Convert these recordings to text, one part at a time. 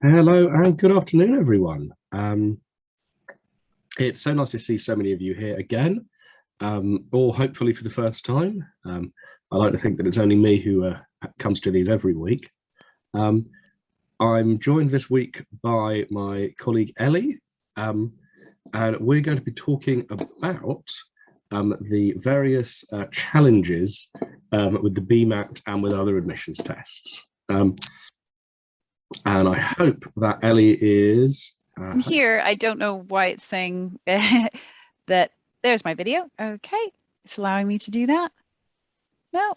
Hello and good afternoon, everyone. It's so nice to see so many of you here again, or hopefully for the first time. I like to think that it's only me who comes to these every week. I'm joined this week by my colleague Ellie, and we're going to be talking about the various challenges with the Bmat and with other admissions tests. And I hope that Ellie is... I'm here. I don't know why it's saying that there's my video. Okay, it's allowing me to do that. No,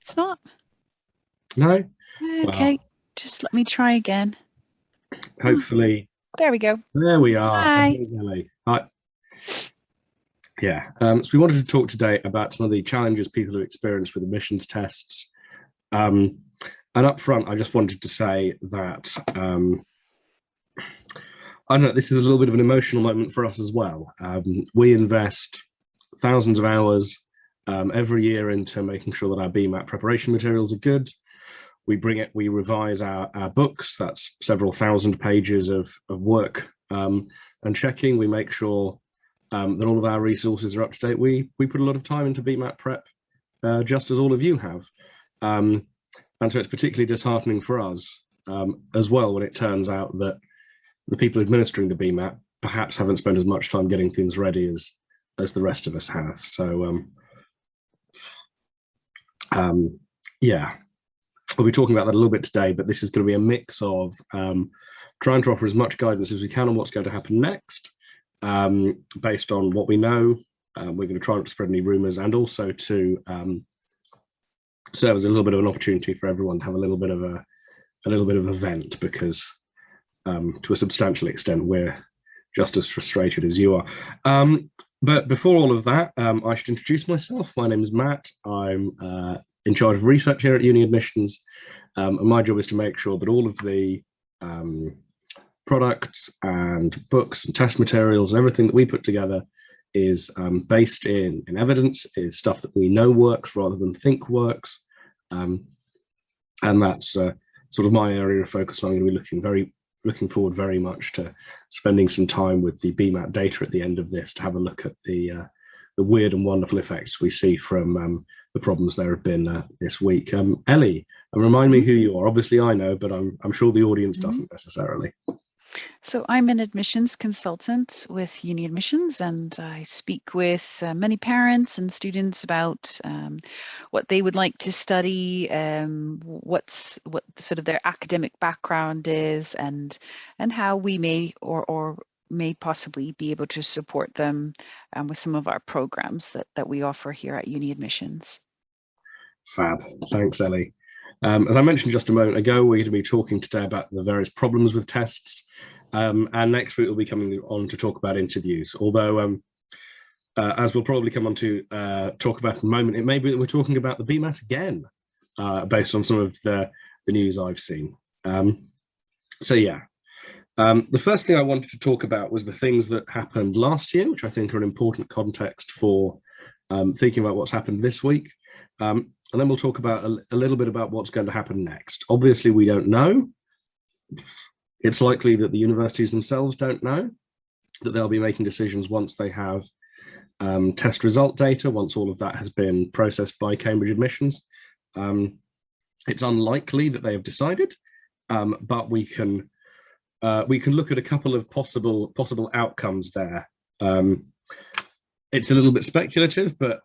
it's not. No? Okay, well, just let me try again. Hopefully. There we go. There we are. Hi. Ellie. Hi. Yeah, so we wanted to talk today about some of the challenges people who experience with admissions tests. And up front, I just wanted to say that, I don't know, this is a little bit of an emotional moment for us as well. We invest thousands of hours every year into making sure that our Bmat preparation materials are good. We revise our books, that's several thousand pages of work and checking. We make sure that all of our resources are up to date. We put a lot of time into Bmat prep, just as all of you have. And so it's particularly disheartening for us as well when it turns out that the people administering the Bmat perhaps haven't spent as much time getting things ready as the rest of us have. So yeah, we'll be talking about that a little bit today, but this is going to be a mix of trying to offer as much guidance as we can on what's going to happen next, based on what we know. We're going to try not to spread any rumors, and also to serve as a little bit of an opportunity for everyone to have a little bit of a vent, because to a substantial extent we're just as frustrated as you are. But before all of that, I should introduce myself. My name is Matt. I'm in charge of research here at UniAdmissions, and my job is to make sure that all of the products and books and test materials and everything that we put together is based in evidence, is stuff that we know works rather than think works. And that's sort of my area of focus. I'm going to be looking forward very much to spending some time with the Bmat data at the end of this to have a look at the weird and wonderful effects we see from the problems there have been this week. Ellie, remind me who you are. Obviously I know, but I'm sure the audience doesn't necessarily. So I'm an admissions consultant with UniAdmissions, and I speak with many parents and students about what they would like to study, what sort of their academic background is, and how we may or may possibly be able to support them with some of our programs that we offer here at UniAdmissions. Fab. Thanks, Ellie. As I mentioned just a moment ago, we're going to be talking today about the various problems with tests, and next week we'll be coming on to talk about interviews. Although, as we'll probably come on to talk about in a moment, it may be that we're talking about the Bmat again, based on some of the news I've seen. So yeah, the first thing I wanted to talk about was the things that happened last year, which I think are an important context for thinking about what's happened this week. And then we'll talk about a little bit about what's going to happen next. Obviously, we don't know. It's likely that the universities themselves don't know, that they'll be making decisions once they have test result data, once all of that has been processed by Cambridge Admissions. It's unlikely that they have decided, but we can look at a couple of possible outcomes there. It's a little bit speculative, but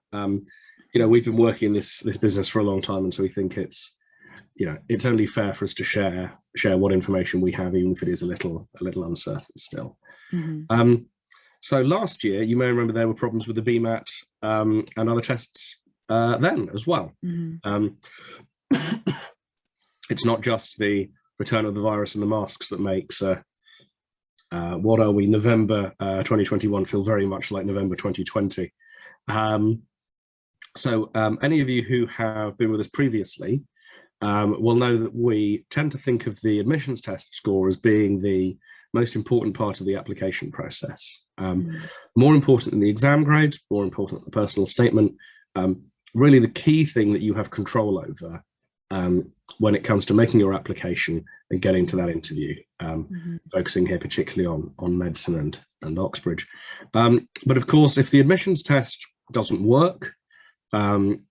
you know, we've been working in this business for a long time, and so we think it's, you know, it's only fair for us to share what information we have, even if it is a little uncertain still. So last year, you may remember there were problems with the Bmat and other tests then as well. It's not just the return of the virus and the masks that makes what are we, November 2021 feel very much like November 2020. So any of you who have been with us previously will know that we tend to think of the admissions test score as being the most important part of the application process. More important than the exam grade, more important than the personal statement. Really the key thing that you have control over when it comes to making your application and getting to that interview, focusing here particularly on medicine and Oxbridge. But of course, if the admissions test doesn't work, then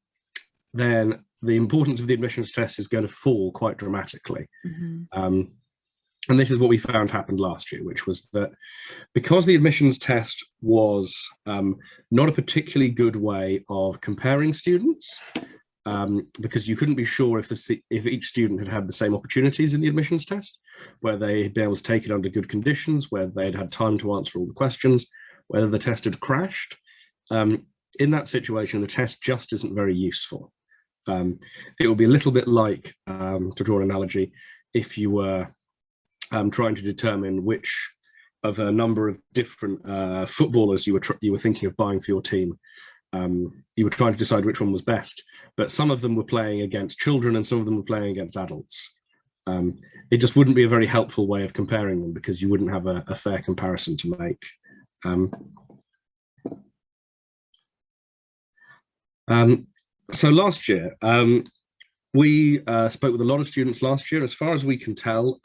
the importance of the admissions test is going to fall quite dramatically. And this is what we found happened last year, which was that because the admissions test was not a particularly good way of comparing students, because you couldn't be sure if each student had had the same opportunities in the admissions test, where they'd been able to take it under good conditions, where they'd had time to answer all the questions, whether the test had crashed. In that situation, the test just isn't very useful. It will be a little bit like, to draw an analogy, if you were trying to determine which of a number of different footballers you were thinking of buying for your team. You were trying to decide which one was best, but some of them were playing against children and some of them were playing against adults. It just wouldn't be a very helpful way of comparing them because you wouldn't have a fair comparison to make. So last year, we spoke with a lot of students last year. As far as we can tell,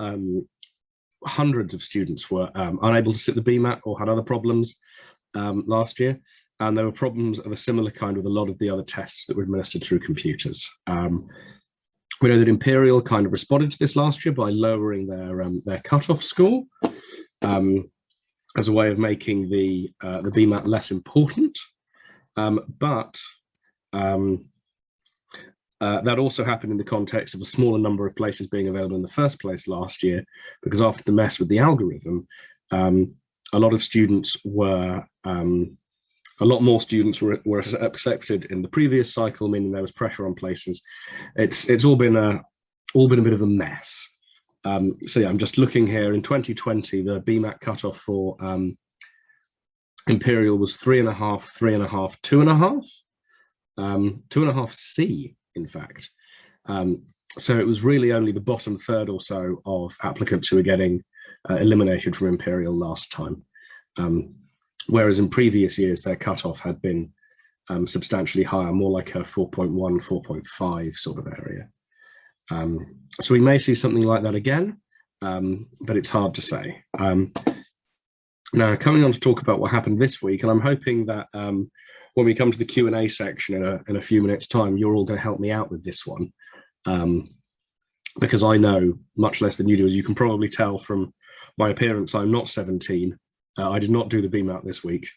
hundreds of students were unable to sit the Bmat or had other problems last year. And there were problems of a similar kind with a lot of the other tests that were administered through computers. We know that Imperial kind of responded to this last year by lowering their cutoff score as a way of making the Bmat less important. But that also happened in the context of a smaller number of places being available in the first place last year, because after the mess with the algorithm, a lot of students were, a lot more students were accepted in the previous cycle, meaning there was pressure on places. It's all been a bit of a mess. So yeah, I'm just looking here. In 2020, the Bmat cutoff for Imperial was 3.5, 3.5, 2.5, 2.5C, in fact. So it was really only the bottom third or so of applicants who were getting eliminated from Imperial last time. Whereas in previous years, their cutoff had been substantially higher, more like a 4.1, 4.5 sort of area. So we may see something like that again, but it's hard to say. Now, coming on to talk about what happened this week, and I'm hoping that when we come to the Q&A section in a few minutes' time, you're all going to help me out with this one, because I know much less than you do. As you can probably tell from my appearance, I'm not 17. I did not do the Bmat this week.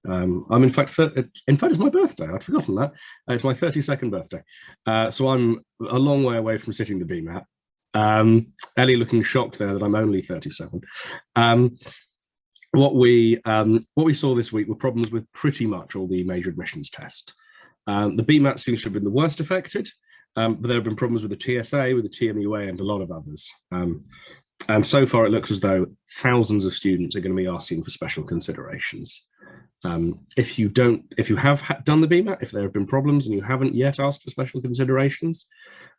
I'm in fact, it's my birthday. I'd forgotten that. It's my 32nd birthday. So I'm a long way away from sitting the Bmat. Ellie looking shocked there that I'm only 37. What we saw this week were problems with pretty much all the major admissions tests. The Bmat seems to have been the worst affected, but there have been problems with the TSA, with the TMUA, and a lot of others. And so far, it looks as though thousands of students are going to be asking for special considerations. If you have done the Bmat, if there have been problems and you haven't yet asked for special considerations,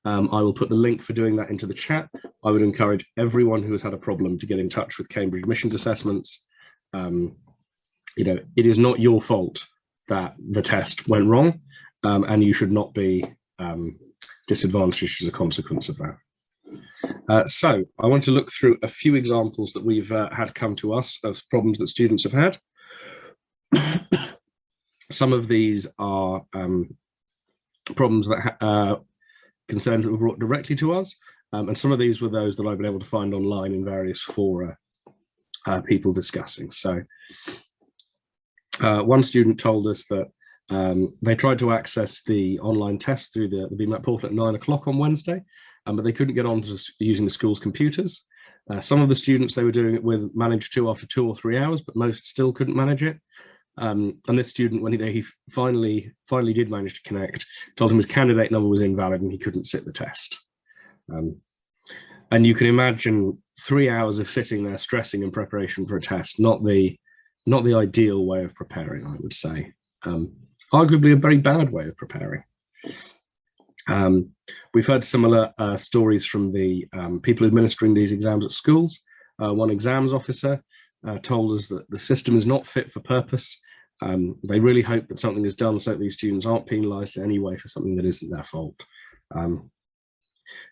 I will put the link for doing that into the chat. I would encourage everyone who has had a problem to get in touch with Cambridge Admissions Assessments. You know, it is not your fault that the test went wrong, and you should not be disadvantaged as a consequence of that. So I want to look through a few examples that we've had come to us of problems that students have had. Some of these are problems that concerns that were brought directly to us, and some of these were those that I've been able to find online in various fora, people discussing. So one student told us that they tried to access the online test through the Bmat portal at 9 o'clock on Wednesday, but they couldn't get on to using the school's computers. Some of the students they were doing it with managed to after 2 or 3 hours, but most still couldn't manage it. And this student, when he finally did manage to connect, told him his candidate number was invalid and he couldn't sit the test. And you can imagine 3 hours of sitting there stressing in preparation for a test, not the ideal way of preparing, I would say. Arguably a very bad way of preparing. We've heard similar stories from the people administering these exams at schools. One exams officer told us that the system is not fit for purpose. They really hope that something is done so that these students aren't penalised in any way for something that isn't their fault.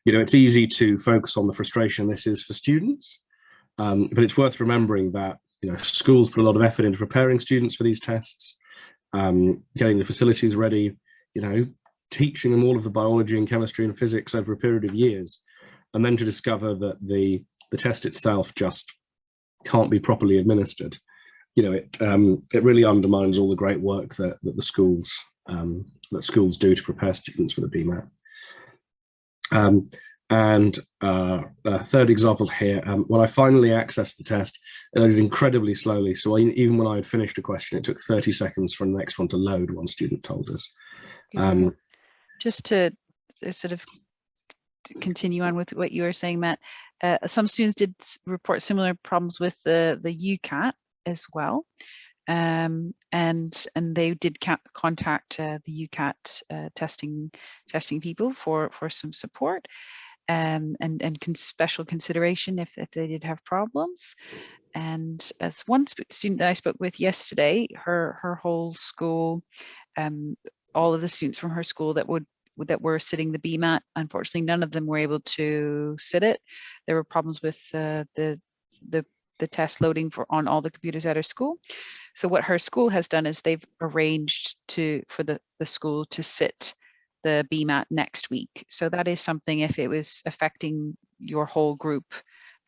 It's easy to focus on the frustration this is for students, but it's worth remembering that schools put a lot of effort into preparing students for these tests, getting the facilities ready, teaching them all of the biology and chemistry and physics over a period of years, and then to discover that the test itself just can't be properly administered. It really undermines all the great work that the schools do to prepare students for the BMAT. And a third example here, when I finally accessed the test, it loaded incredibly slowly. So even when I had finished a question, it took 30 seconds for the next one to load, one student told us. Just to sort of continue on with what you were saying, Matt, some students did report similar problems with the UCAT as well. And they did contact the UCAT testing people for some support and special consideration if they did have problems. And as one student that I spoke with yesterday, her whole school, all of the students from her school that were sitting the BMAT, unfortunately, none of them were able to sit it. There were problems with the test loading on all the computers at her school. So what her school has done is they've arranged for the school to sit the BMAT next week. So that is something, if it was affecting your whole group,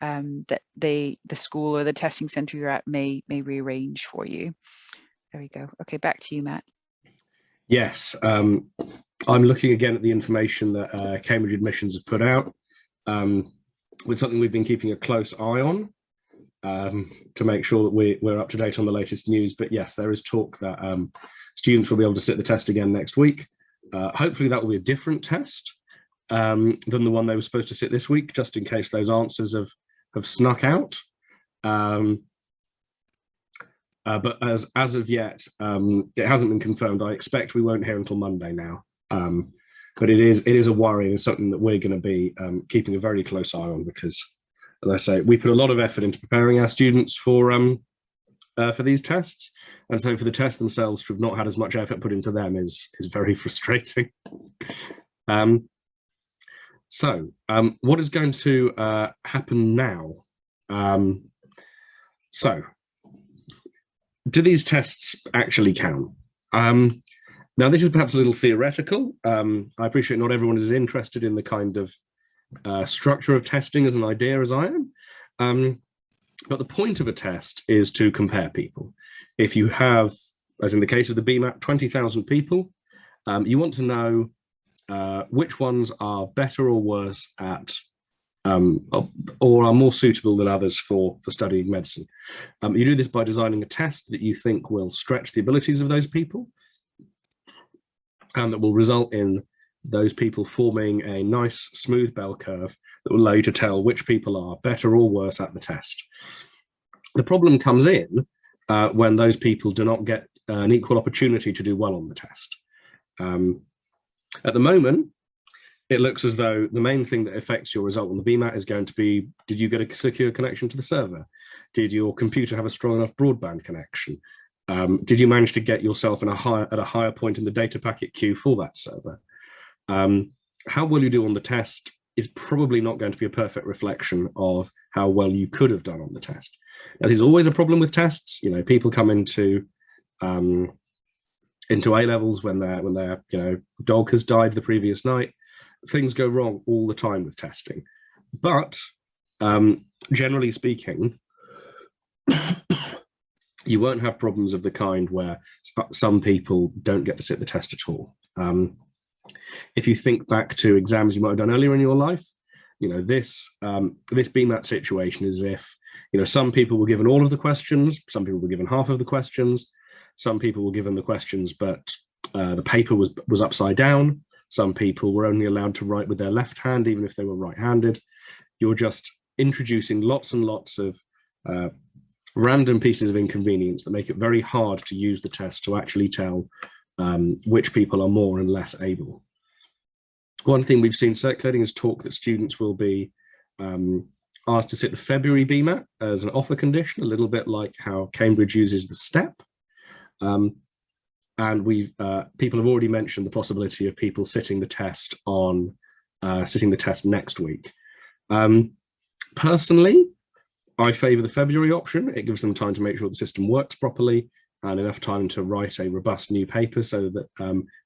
that the school or the testing center you're at may rearrange for you. There we go. Okay, back to you, Matt. Yes, I'm looking again at the information that Cambridge Admissions have put out, with something we've been keeping a close eye on, to make sure that we're up to date on the latest news. But yes, there is talk that students will be able to sit the test again next week. Hopefully that will be a different test than the one they were supposed to sit this week, just in case those answers have snuck out. But as of yet, it hasn't been confirmed. I expect we won't hear until Monday now. But it is a worry, and something that we're going to be keeping a very close eye on, because, as I say, we put a lot of effort into preparing our students for these tests, and so for the tests themselves to have not had as much effort put into them is very frustrating. So what is going to happen now? So do these tests actually count? Now, this is perhaps a little theoretical. I appreciate not everyone is as interested in the kind of structure of testing as an idea as I am. But the point of a test is to compare people. If you have, as in the case of the BMAT, 20,000 people, you want to know which ones are better or worse at, or are more suitable than others for studying medicine. You do this by designing a test that you think will stretch the abilities of those people, and that will result in those people forming a nice smooth bell curve that will allow you to tell which people are better or worse at the test. The problem comes in when those people do not get an equal opportunity to do well on the test. At the moment, it looks as though the main thing that affects your result on the BMAT is going to be, did you get a secure connection to the server? Did your computer have a strong enough broadband connection? Did you manage to get yourself at a higher point in the data packet queue for that server? How well you do on the test is probably not going to be a perfect reflection of how well you could have done on the test. Now, there's always a problem with tests. People come into A-levels when their dog has died the previous night. Things go wrong all the time with testing. But generally speaking, you won't have problems of the kind where some people don't get to sit the test at all. If you think back to exams you might have done earlier in your life, this BMAT situation is if, some people were given all of the questions, some people were given half of the questions, some people were given the questions, but the paper was upside down. Some people were only allowed to write with their left hand, even if they were right-handed. You're just introducing lots and lots of random pieces of inconvenience that make it very hard to use the test to actually tell which people are more and less able. One thing we've seen circulating is talk that students will be asked to sit the February BMAT as an offer condition, a little bit like how Cambridge uses the STEP. And people have already mentioned the possibility of people sitting the test on sitting the test next week. Personally, I favour the February option. It gives them time to make sure the system works properly and enough time to write a robust new paper so that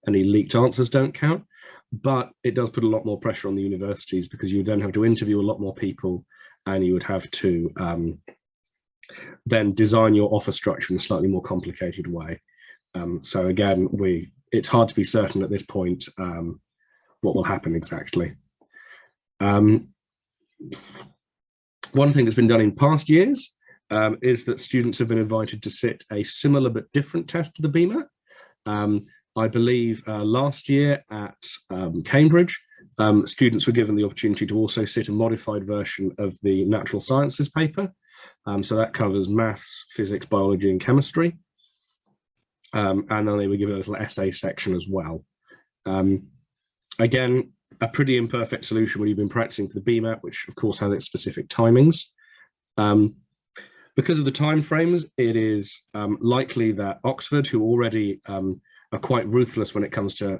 any leaked answers don't count. But it does put a lot more pressure on the universities because you then have to interview a lot more people, and you would have to then design your offer structure in a slightly more complicated way. So again, it's hard to be certain at this point what will happen exactly. One thing that's been done in past years is that students have been invited to sit a similar but different test to the Bmat. I believe last year at Cambridge, students were given the opportunity to also sit a modified version of the natural sciences paper. So that covers maths, physics, biology, and chemistry. And then they were given a little essay section as well. Again, a pretty imperfect solution when you've been practicing for the Bmat, which of course has its specific timings. Because of the timeframes, it is likely that Oxford, who already are quite ruthless when it comes to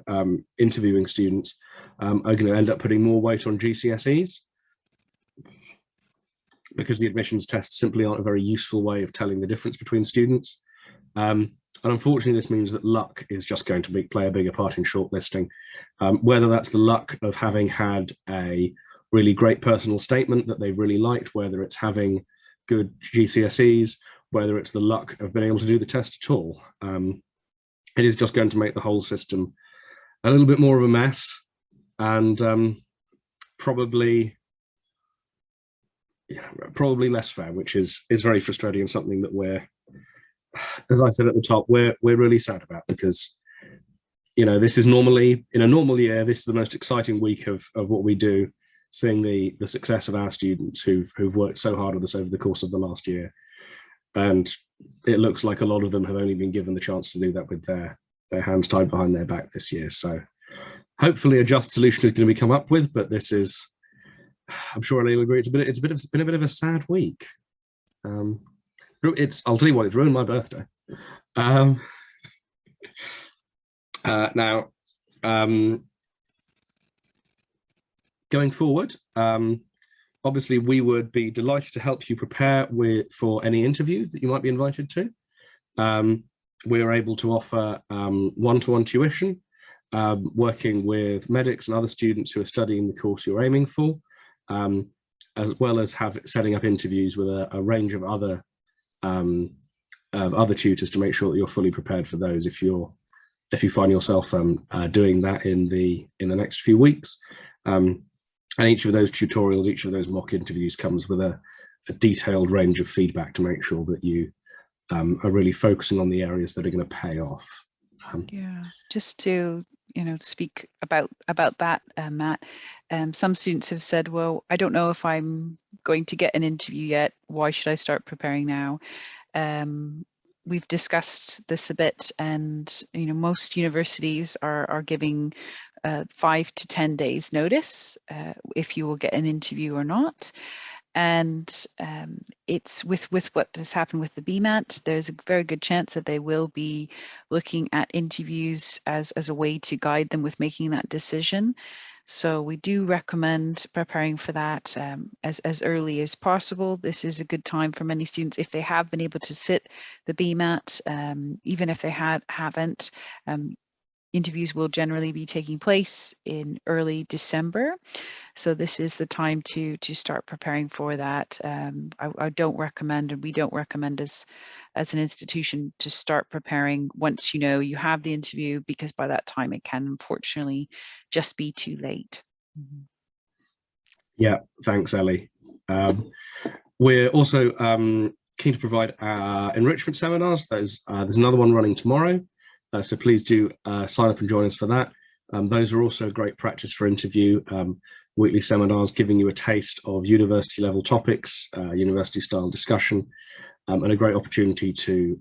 interviewing students, are going to end up putting more weight on GCSEs, because the admissions tests simply aren't a very useful way of telling the difference between students. And unfortunately, this means that luck is just going to play a bigger part in shortlisting. Whether that's the luck of having had a really great personal statement that they've really liked, whether it's having good GCSEs, whether it's the luck of being able to do the test at all. It is just going to make the whole system a little bit more of a mess, and probably less fair, which is very frustrating, and something that we're, as I said at the top, we're really sad about, because this is normally, in a normal year, this is the most exciting week of what we do, seeing the success of our students who've worked so hard with us over the course of the last year. And it looks like a lot of them have only been given the chance to do that with their hands tied behind their back this year. So hopefully a just solution is going to be come up with, but this is, I'm sure Ellie will agree, it's been a bit of a sad week. I'll tell you what, it's ruined my birthday. Now, going forward, obviously we would be delighted to help you prepare for any interview that you might be invited to. We are able to offer one-to-one tuition, working with medics and other students who are studying the course you're aiming for, as well as setting up interviews with a range of other tutors to make sure that you're fully prepared for those if you find yourself doing that in the next few weeks. And each of those tutorials, each of those mock interviews comes with a detailed range of feedback to make sure that you are really focusing on the areas that are going to pay off. Yeah, just to speak about that, Matt. Some students have said, well, I don't know if I'm going to get an interview yet. Why should I start preparing now? We've discussed this a bit, and most universities are giving 5 to 10 days notice if you will get an interview or not. And it's with what has happened with the Bmat, there's a very good chance that they will be looking at interviews as a way to guide them with making that decision. So we do recommend preparing for that as early as possible. This is a good time for many students if they have been able to sit the Bmat, even if they haven't. Interviews will generally be taking place in early December. So this is the time to start preparing for that. I don't recommend, and we don't recommend as an institution, to start preparing once you have the interview, because by that time it can unfortunately just be too late. Yeah, thanks, Ellie. We're also keen to provide our enrichment seminars. There's another one running tomorrow. So please do sign up and join us for that. Those are also great practice for interview, weekly seminars giving you a taste of university level topics, university style discussion, and a great opportunity to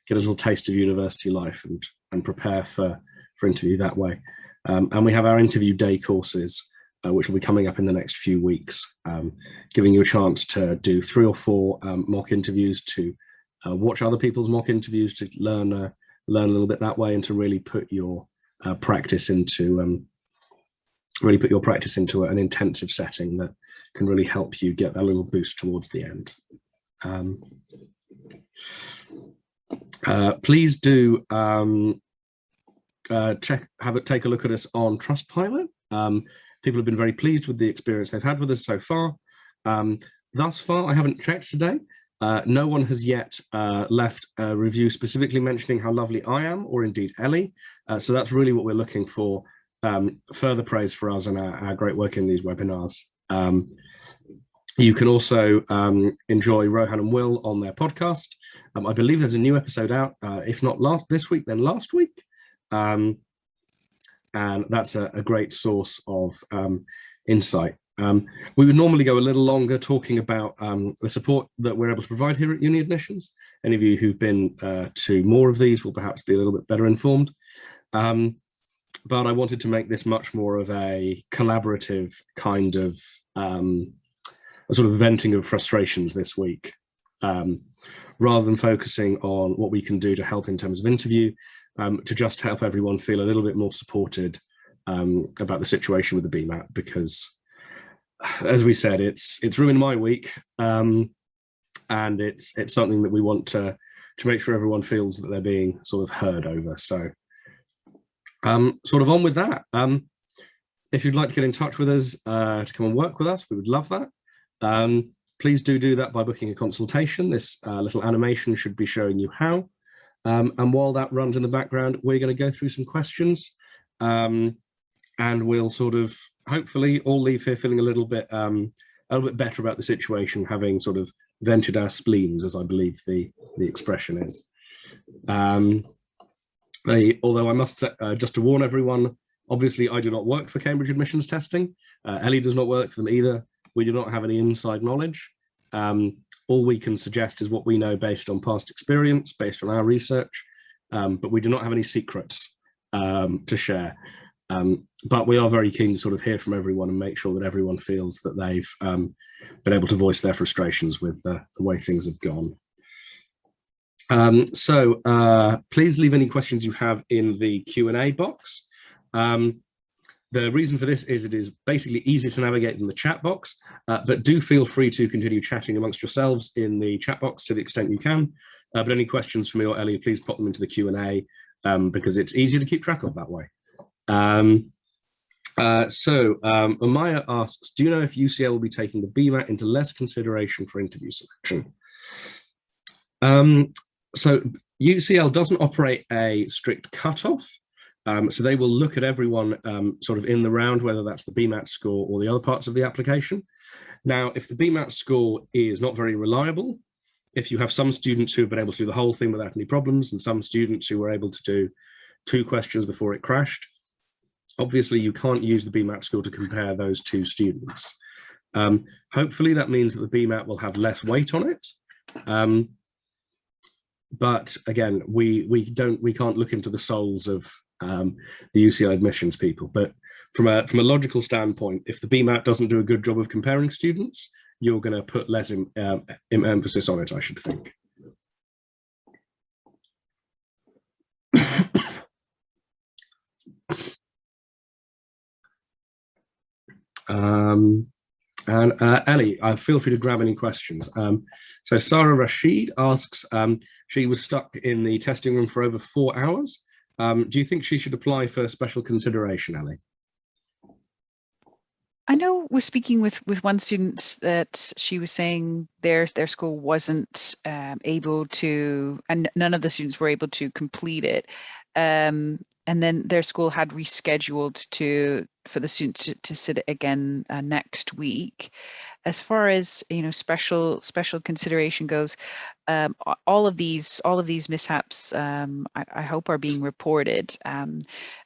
get a little taste of university life and prepare for interview that way. And we have our interview day courses, which will be coming up in the next few weeks, giving you a chance to do 3 or 4 mock interviews, to watch other people's mock interviews, to learn a little bit that way, and to really put your practice into really put your practice into an intensive setting that can really help you get that little boost towards the end. Please do take a look at us on Trustpilot. People have been very pleased with the experience they've had with us so far. Thus far, I haven't checked today. No one has yet left a review specifically mentioning how lovely I am, or indeed Ellie. So that's really what we're looking for, further praise for us and our great work in these webinars. You can also enjoy Rohan and Will on their podcast. I believe there's a new episode out, if not this week, then last week. And that's a great source of insight. We would normally go a little longer talking about the support that we're able to provide here at UniAdmissions. Any of you who've been to more of these will perhaps be a little bit better informed. But I wanted to make this much more of a collaborative kind of a sort of venting of frustrations this week, rather than focusing on what we can do to help in terms of interview, to just help everyone feel a little bit more supported about the situation with the Bmat, because as we said, it's ruined my week, and it's something that we want to make sure everyone feels that they're being sort of heard over. So sort of on with that. If you'd like to get in touch with us to come and work with us, we would love that. Please do that by booking a consultation. This little animation should be showing you how. And while that runs in the background, we're going to go through some questions, and we'll sort of hopefully all leave here feeling a little bit better about the situation, having sort of vented our spleens, as I believe the expression is. Although I must say, just to warn everyone, obviously I do not work for Cambridge admissions testing. Ellie does not work for them either. We do not have any inside knowledge. All we can suggest is what we know based on past experience, based on our research, but we do not have any secrets to share. But we are very keen to sort of hear from everyone and make sure that everyone feels that they've been able to voice their frustrations with the way things have gone. Please leave any questions you have in the Q&A box. The reason for this is it is basically easy to navigate in the chat box, but do feel free to continue chatting amongst yourselves in the chat box to the extent you can. But any questions for me or Ellie, please pop them into the Q&A, because it's easier to keep track of that way. Amaya asks, do you know if UCL will be taking the Bmat into less consideration for interview selection? So UCL doesn't operate a strict cutoff. So they will look at everyone sort of in the round, whether that's the Bmat score or the other parts of the application. Now, if the Bmat score is not very reliable, if you have some students who have been able to do the whole thing without any problems and some students who were able to do 2 questions before it crashed, obviously you can't use the Bmat score to compare those 2 students. Hopefully that means that the Bmat will have less weight on it. But again, we can't look into the souls of the UCL admissions people. But from a logical standpoint, if the Bmat doesn't do a good job of comparing students, you're going to put less emphasis on it, I should think. And Ellie, feel free to grab any questions. So Sarah Rashid asks, she was stuck in the testing room for over 4 hours. Do you think she should apply for special consideration, Ellie? I know we're speaking with one student that she was saying their school wasn't able to, and none of the students were able to complete it. And then their school had rescheduled for the students to sit it again next week. As far as special consideration goes, all of these mishaps I hope are being reported.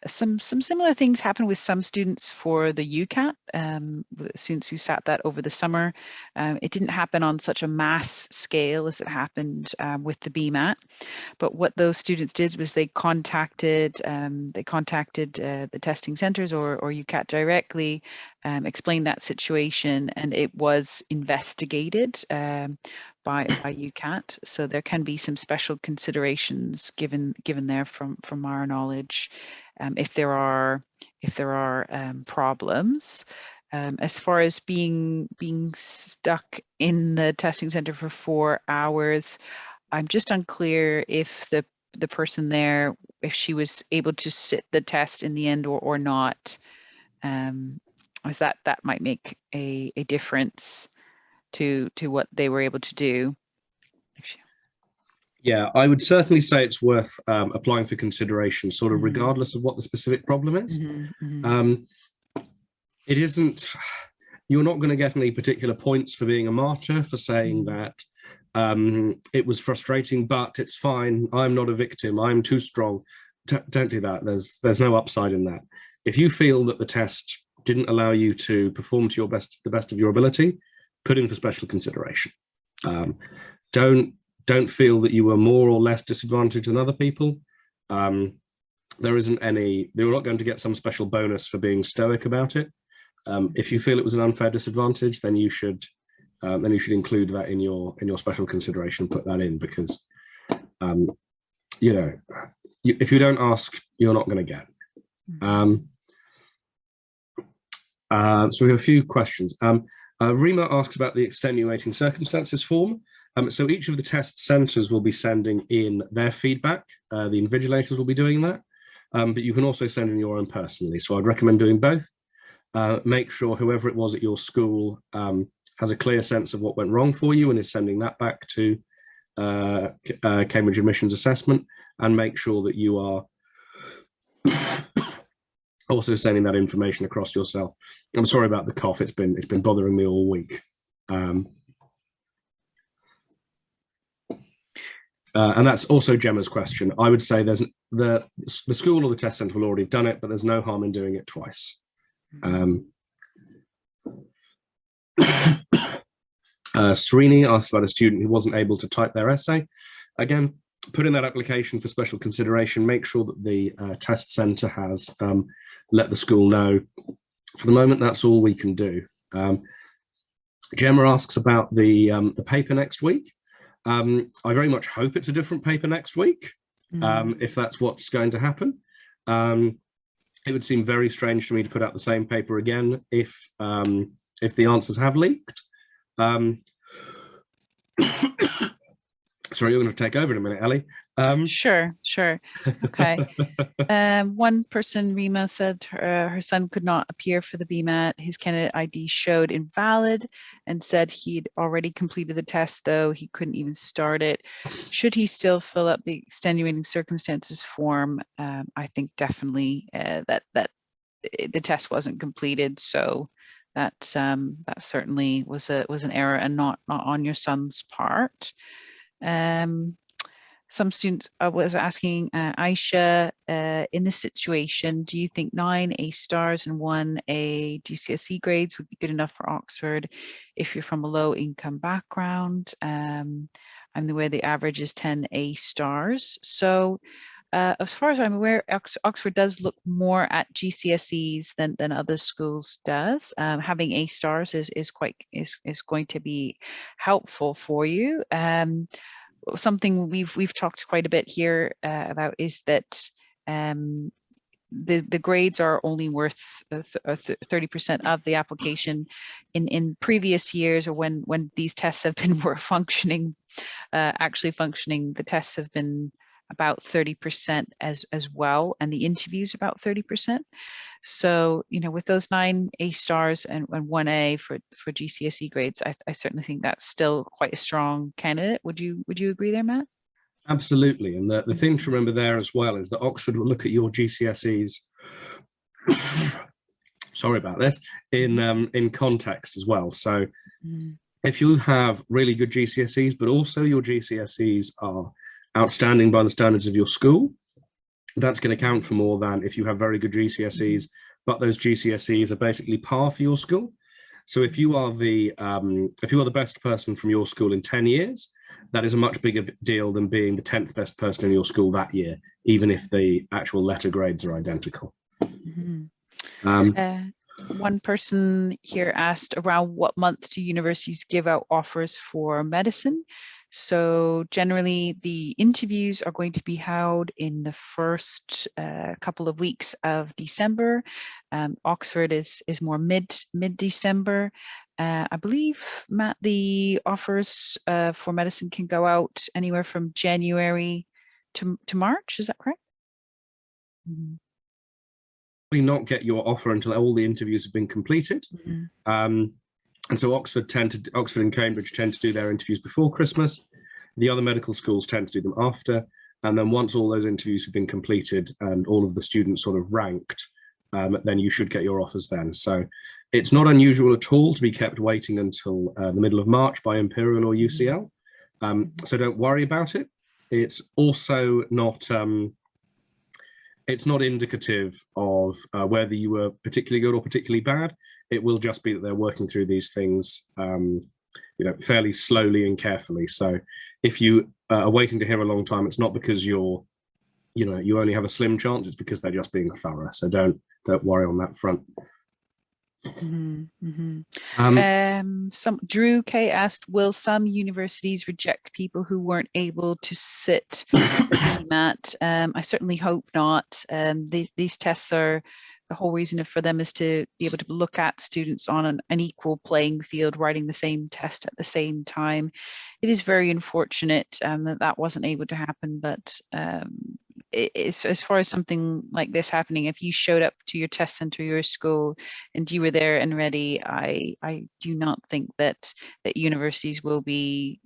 Some similar things happen with some students for the UCAT, students who sat that over the summer. It didn't happen on such a mass scale as it happened with the Bmat, but what those students did was they contacted the testing centers or UCAT directly, explained that situation, and it was investigated by UCAT. So there can be some special considerations given there from our knowledge, if there are problems. As far as being stuck in the testing center for 4 hours, I'm just unclear if the person there, if she was able to sit the test in the end or not. As that might make a difference to what they were able to do. Yeah, I would certainly say it's worth applying for consideration, sort of regardless of what the specific problem is. It isn't, you're not going to get any particular points for being a martyr, for saying that it was frustrating, but it's fine. I'm not a victim. I'm too strong. Don't do that. There's no upside in that. If you feel that the test didn't allow you to perform to the best of your ability, put in for special consideration. Don't feel that you were more or less disadvantaged than other people. There isn't any. You're not going to get some special bonus for being stoic about it. If you feel it was an unfair disadvantage, then you should include that in your special consideration. Put that in, because you know, if you don't ask, you're not going to get. So we have a few questions. Rima asks about the extenuating circumstances form. So each of the test centres will be sending in their feedback. The invigilators will be doing that, but you can also send in your own personally. So I'd recommend doing both. Make sure whoever it was at your school has a clear sense of what went wrong for you and is sending that back to Cambridge Admissions Assessment, and make sure that you are also sending that information across yourself. I'm sorry about the cough. It's been bothering me all week. And that's also Gemma's question. I would say there's the school or the test centre will already have done it, but there's no harm in doing it twice. Srini asked about a student who wasn't able to type their essay. Again, put in that application for special consideration. Make sure that the test centre has let the school know. For the moment, that's all we can do. Gemma asks about the paper next week. I very much hope it's a different paper next week, if that's what's going to happen. It would seem very strange to me to put out the same paper again if the answers have leaked. Sorry, you're going to take over in a minute, Ellie. Sure. Okay. One person, Rima, said her son could not appear for the Bmat. His candidate ID showed invalid and said he'd already completed the test, though he couldn't even start it. Should he still fill up the extenuating circumstances form? I think definitely that the test wasn't completed, so that certainly was an error and not on your son's part. Some students was asking Aisha, in this situation, do you think 9 A stars and 1 A GCSE grades would be good enough for Oxford if you're from a low income background? I'm aware the average is 10 A stars. So as far as I'm aware, Oxford does look more at GCSEs than other schools does. Having A stars is going to be helpful for you. Something we've talked quite a bit here about is that the grades are only worth 30% of the application. In previous years, or when these tests have been actually functioning, the tests have been about 30% as well, and the interviews about 30%. So, you know, with those 9 A stars and 1 A for GCSE grades, I certainly think that's still quite a strong candidate. Would you agree there, Matt? Absolutely. And the thing to remember there as well is that Oxford will look at your GCSEs, sorry about this, in context as well. So if you have really good GCSEs, but also your GCSEs are outstanding by the standards of your school, that's going to count for more than if you have very good GCSEs, but those GCSEs are basically par for your school. So if you are the best person from your school in 10 years, that is a much bigger deal than being the 10th best person in your school that year, even if the actual letter grades are identical. One person here asked, around what month do universities give out offers for medicine? So generally the interviews are going to be held in the first couple of weeks of December. Oxford is more mid-December. I believe, Matt, the offers for medicine can go out anywhere from January to March. Is that correct? Mm-hmm. Not get your offer until all the interviews have been completed. Mm-hmm. And so Oxford and Cambridge tend to do their interviews before Christmas. The other medical schools tend to do them after. And then once all those interviews have been completed and all of the students sort of ranked, then you should get your offers then. So it's not unusual at all to be kept waiting until the middle of March by Imperial or UCL. So don't worry about it. It's also not indicative of whether you were particularly good or particularly bad. It will just be that they're working through these things, fairly slowly and carefully. So if you are waiting to hear a long time, it's not because you only have a slim chance. It's because they're just being thorough. So don't worry on that front. Mm-hmm, mm-hmm. Drew K asked, will some universities reject people who weren't able to sit the Bmat? I certainly hope not. These tests are, the whole reason for them is to be able to look at students on an equal playing field, writing the same test at the same time. It is very unfortunate that wasn't able to happen, but as far as something like this happening, if you showed up to your test center, your school, and you were there and ready, I do not think that universities will be,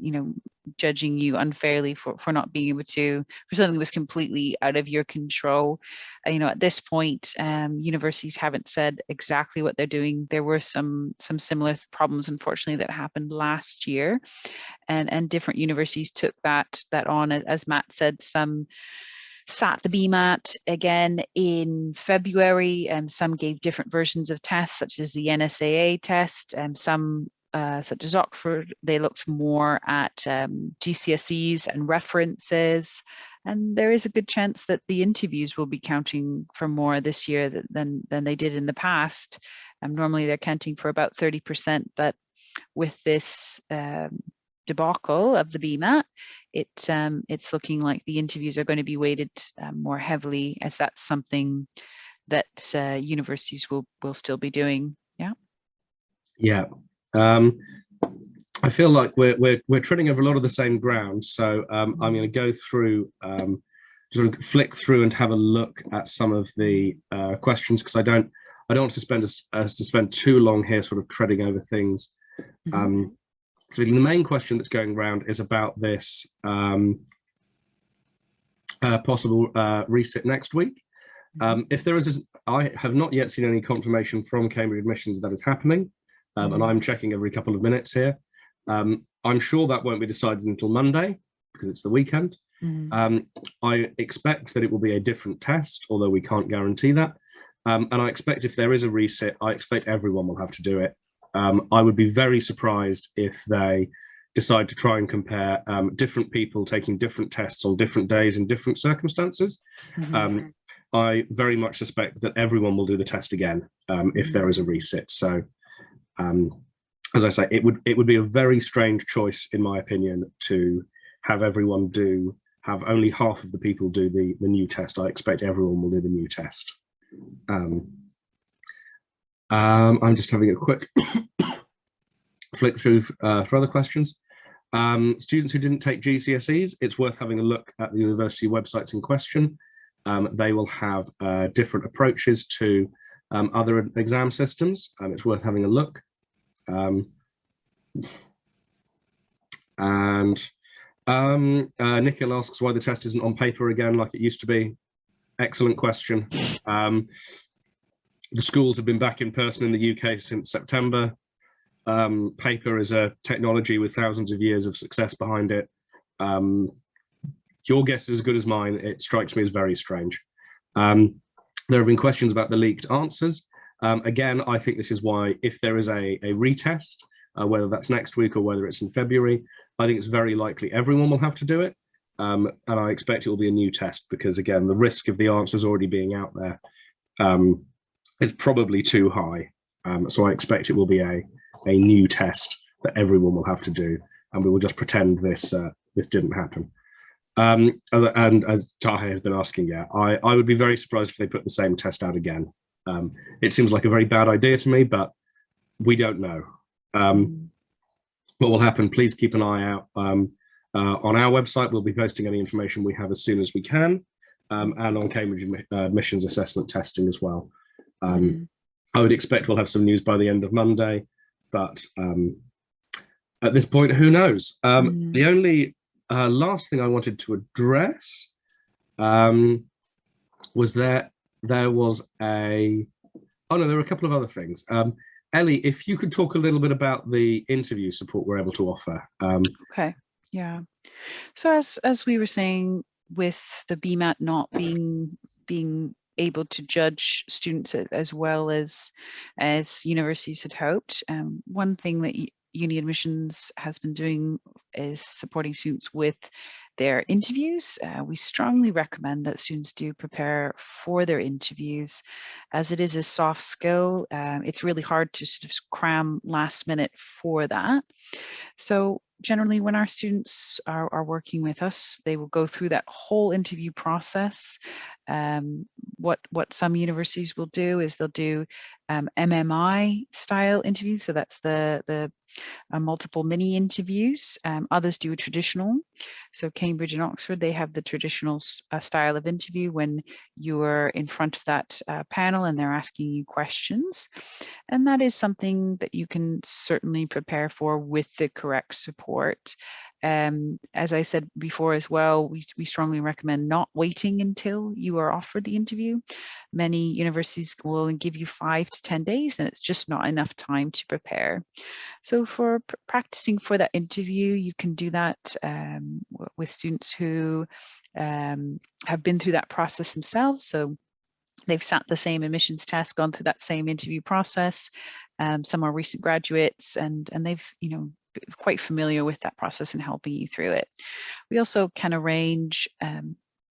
judging you unfairly for not being able to, for something that was completely out of your control. At this point, universities haven't said exactly what they're doing. There were some similar problems, unfortunately, that happened last year, and different universities took that on. As Matt said, some sat the Bmat again in February, and some gave different versions of tests, such as the NSAA test, and some such as Oxford, they looked more at GCSEs and references. And there is a good chance that the interviews will be counting for more this year than they did in the past. Normally they're counting for about 30%, but with this debacle of the Bmat, it's looking like the interviews are going to be weighted more heavily, as that's something that universities will still be doing. Yeah. I feel like we're treading over a lot of the same ground, so I'm going to go through, sort of flick through and have a look at some of the questions, because I don't want to spend too long here sort of treading over things. Mm-hmm. So the main question that's going around is about this possible resit next week. If there is, I have not yet seen any confirmation from Cambridge Admissions that is happening. And I'm checking every couple of minutes here. I'm sure that won't be decided until Monday, because it's the weekend. I expect that it will be a different test, although we can't guarantee that. And I expect if there is a resit, I expect everyone will have to do it. I would be very surprised if they decide to try and compare different people taking different tests on different days in different circumstances. I very much suspect that everyone will do the test again if there is a resit. So as I say, it would be a very strange choice, in my opinion, to have everyone have only half of the people do the new test. I expect everyone will do the new test. I'm just having a quick flick through for other questions. Students who didn't take GCSEs, it's worth having a look at the university websites in question. They will have different approaches to other exam systems, and it's worth having a look. Nikhil asks why the test isn't on paper again like it used to be. Excellent question. The schools have been back in person in the UK since September. Paper is a technology with thousands of years of success behind it. Your guess is as good as mine. It strikes me as very strange. There have been questions about the leaked answers. Again, I think this is why, if there is a retest, whether that's next week or whether it's in February, I think it's very likely everyone will have to do it. And I expect it will be a new test, because again, the risk of the answers already being out there is probably too high. So I expect it will be a new test that everyone will have to do, and we will just pretend this didn't happen. As Tahe has been asking, yeah, I would be very surprised if they put the same test out again. It seems like a very bad idea to me, but we don't know. What will happen, please keep an eye out. On our website, we'll be posting any information we have as soon as we can, and on Cambridge admissions assessment testing as well. I would expect we'll have some news by the end of Monday, but at this point, who knows? The only last thing I wanted to address was there was a, oh no, there were a couple of other things. Ellie, if you could talk a little bit about the interview support we're able to offer. Okay, yeah. So as we were saying, with the Bmat not being able to judge students as well as universities had hoped, one thing that UniAdmissions has been doing is supporting students with their interviews. We strongly recommend that students do prepare for their interviews, as it is a soft skill. It's really hard to sort of cram last minute for that. So generally, when our students are working with us, they will go through that whole interview process. What some universities will do is they'll do MMI style interviews. So that's the multiple mini interviews. Others do a traditional. So Cambridge and Oxford, they have the traditional style of interview when you're in front of that panel and they're asking you questions. And that is something that you can certainly prepare for with the correct support. As I said before as well, we strongly recommend not waiting until you are offered the interview. Many universities will give you 5 to 10 days, and it's just not enough time to prepare. So for practicing for that interview, you can do that with students who have been through that process themselves. So they've sat the same admissions test, gone through that same interview process. Some are recent graduates, and they've, quite familiar with that process and helping you through it. We also can arrange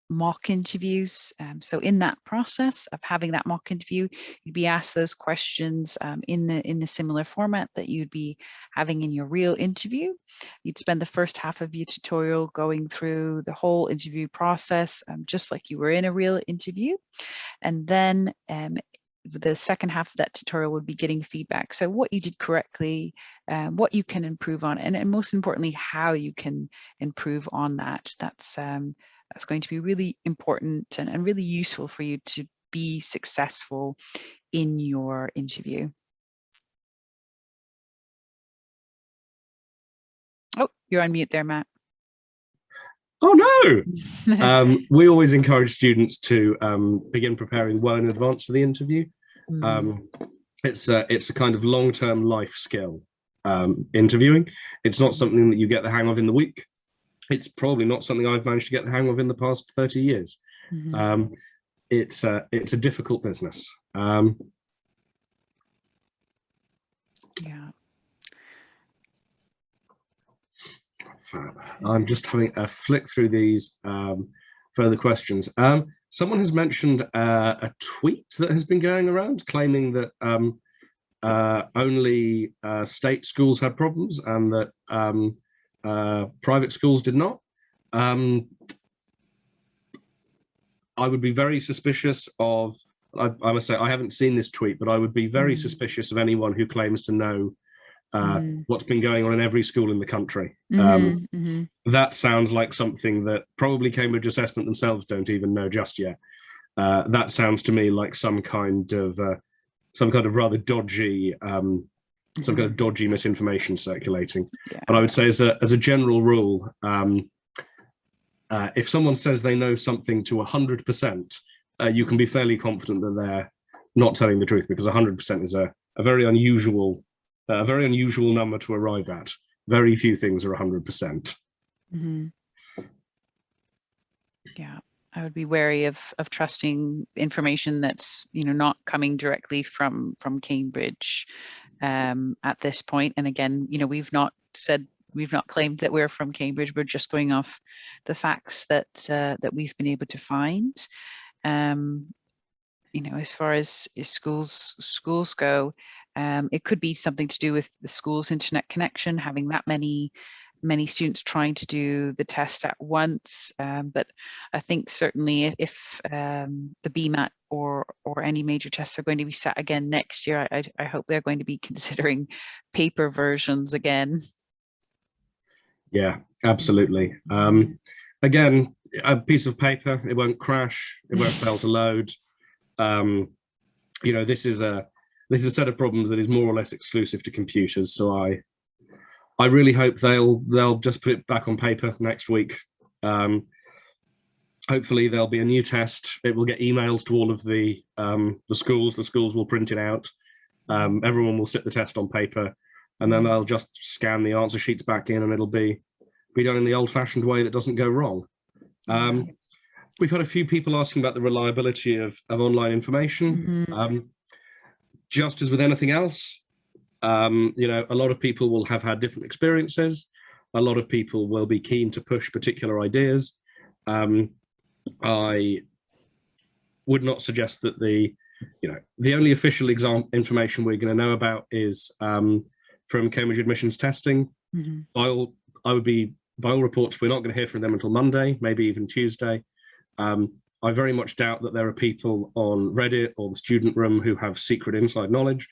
mock interviews. So in that process of having that mock interview, you'd be asked those questions in the similar format that you'd be having in your real interview. You'd spend the first half of your tutorial going through the whole interview process, just like you were in a real interview. And then the second half of that tutorial would be getting feedback. So what you did correctly, what you can improve on, and most importantly, how you can improve on that. That's going to be really important and really useful for you to be successful in your interview. Oh, you're on mute there, Matt. Oh no! We always encourage students to begin preparing well in advance for the interview. It's a kind of long-term life skill, interviewing. It's not something that you get the hang of in the week. It's probably not something I've managed to get the hang of in the past 30 years. It's a difficult business. Yeah. I'm just having a flick through these further questions. Someone has mentioned a tweet that has been going around claiming that only state schools had problems and that private schools did not. I would be very suspicious of, I must say, I haven't seen this tweet, but I would be very suspicious of anyone who claims to know what's been going on in every school in the country. That sounds like something that probably Cambridge Assessment themselves don't even know just yet. That sounds to me like some kind of rather dodgy, some kind of dodgy misinformation circulating. Yeah. But I would say, as a general rule, if someone says they know something to 100%, you can be fairly confident that they're not telling the truth, because 100% is a very unusual number to arrive at. Very few things are 100%. Yeah, I would be wary of trusting information that's not coming directly from Cambridge at this point. And again, we've not claimed that we're from Cambridge. We're just going off the facts that we've been able to find. As far as schools go, It could be something to do with the school's internet connection, having that many students trying to do the test at once. But I think certainly if the Bmat or any major tests are going to be sat again next year, I hope they're going to be considering paper versions again. Yeah, absolutely. Again, a piece of paper, it won't crash, it won't fail to load. You know, this is a set of problems that is more or less exclusive to computers. So I really hope they'll just put it back on paper next week. Hopefully there'll be a new test. It will get emailed to all of the schools. The schools will print it out. Everyone will sit the test on paper, and then they'll just scan the answer sheets back in, and it'll be done in the old-fashioned way that doesn't go wrong. We've had a few people asking about the reliability of online information. Just as with anything else, you know, a lot of people will have had different experiences. A lot of people will be keen to push particular ideas. I would not suggest that the only official exam information we're going to know about is from Cambridge admissions testing. I would be, by all reports, we're not going to hear from them until Monday, maybe even Tuesday. I very much doubt that there are people on Reddit or the student room who have secret inside knowledge.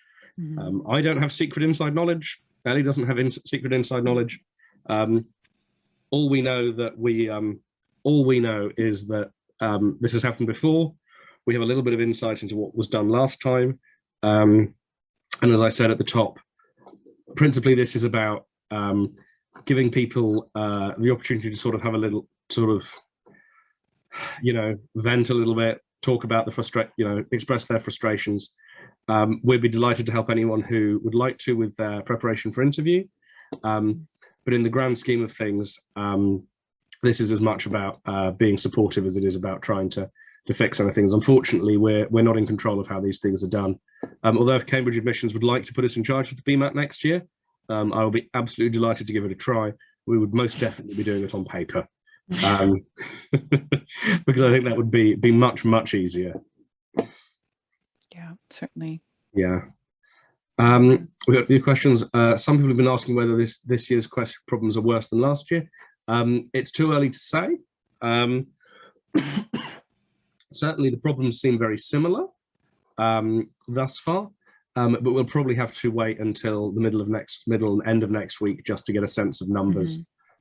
I don't have secret inside knowledge. Ellie doesn't have secret inside knowledge. All we know is that this has happened before. We have a little bit of insight into what was done last time. And as I said at the top, principally this is about giving people the opportunity to sort of have a little vent a little bit, talk about the express their frustrations. We'd be delighted to help anyone who would like to with their preparation for interview. But in the grand scheme of things, this is as much about being supportive as it is about trying to fix other things. Unfortunately, we're not in control of how these things are done. Although if Cambridge Admissions would like to put us in charge of the Bmat next year, I will be absolutely delighted to give it a try. We would most definitely be doing it on paper. Because I think that would be much, much easier. Yeah, certainly. Yeah. We've got a few questions. Some people have been asking whether this year's problems are worse than last year. It's too early to say. Certainly the problems seem very similar thus far, but we'll probably have to wait until the middle and end of next week just to get a sense of numbers.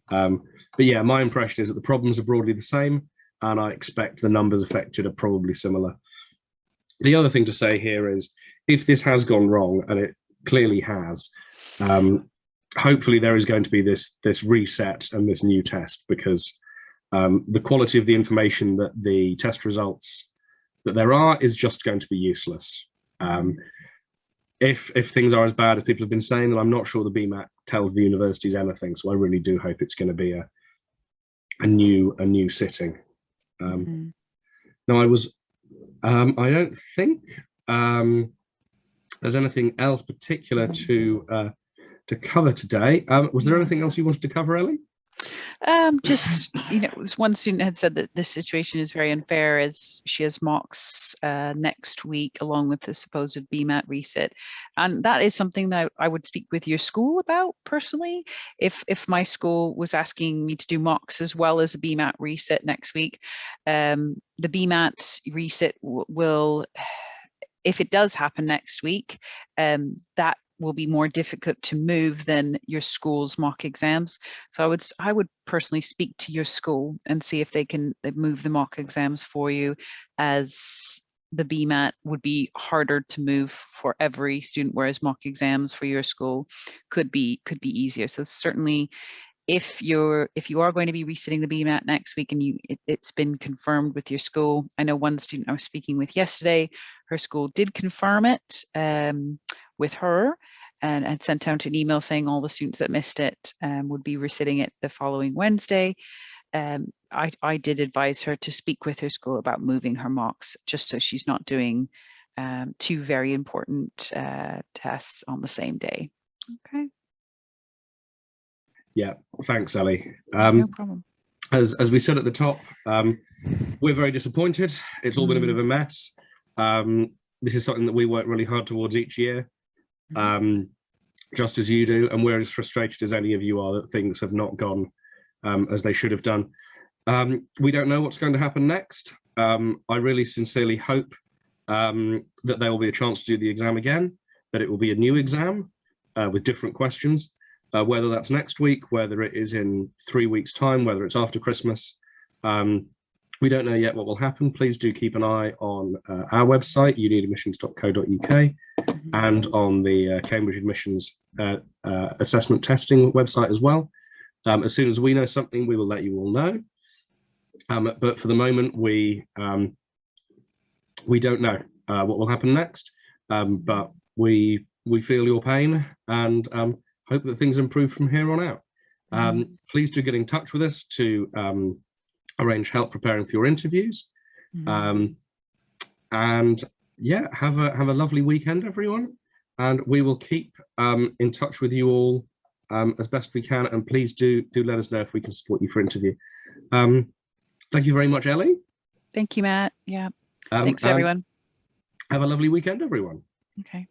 But yeah, my impression is that the problems are broadly the same, and I expect the numbers affected are probably similar. The other thing to say here is, if this has gone wrong, and it clearly has, hopefully there is going to be this reset and this new test, because the quality of the information that the test results that there are is just going to be useless. If things are as bad as people have been saying, then I'm not sure the Bmat tells the universities anything. So I really do hope it's going to be a new sitting. Now I don't think there's anything else particular to cover today. Was there anything else you wanted to cover, Ellie? Just, one student had said that this situation is very unfair, as she has mocks next week along with the supposed Bmat reset, and that is something that I would speak with your school about personally. If my school was asking me to do mocks as well as a Bmat reset next week, the Bmat reset will, if it does happen next week, that will be more difficult to move than your school's mock exams. So I would personally speak to your school and see if they can move the mock exams for you, as the Bmat would be harder to move for every student, whereas mock exams for your school could be easier. So certainly, if you are going to be resitting the Bmat next week and it's been confirmed with your school. I know one student I was speaking with yesterday, her school did confirm it with her, and had sent out an email saying all the students that missed it would be resitting it the following Wednesday. I did advise her to speak with her school about moving her mocks, just so she's not doing two very important tests on the same day. Okay. Yeah, thanks, Ellie. No problem. As we said at the top, we're very disappointed. It's all been a bit of a mess. This is something that we work really hard towards each year. just as you do, and we're as frustrated as any of you are that things have not gone as they should have done. We don't know what's going to happen next. I really sincerely hope that there will be a chance to do the exam again, that it will be a new exam with different questions, whether that's next week, whether it is in 3 weeks' time, whether it's after Christmas. We don't know yet what will happen. Please do keep an eye on our website, uniadmissions.co.uk, and on the Cambridge Admissions assessment testing website as well. As soon as we know something, we will let you all know. But for the moment, we don't know what will happen next. But we feel your pain and hope that things improve from here on out. Please do get in touch with us to arrange help preparing for your interviews. And yeah, have a lovely weekend, everyone. And we will keep in touch with you all as best we can. And please do let us know if we can support you for interview. Thank you very much, Ellie. Thank you, Matt. Yeah. Thanks, everyone. Have a lovely weekend, everyone. Okay.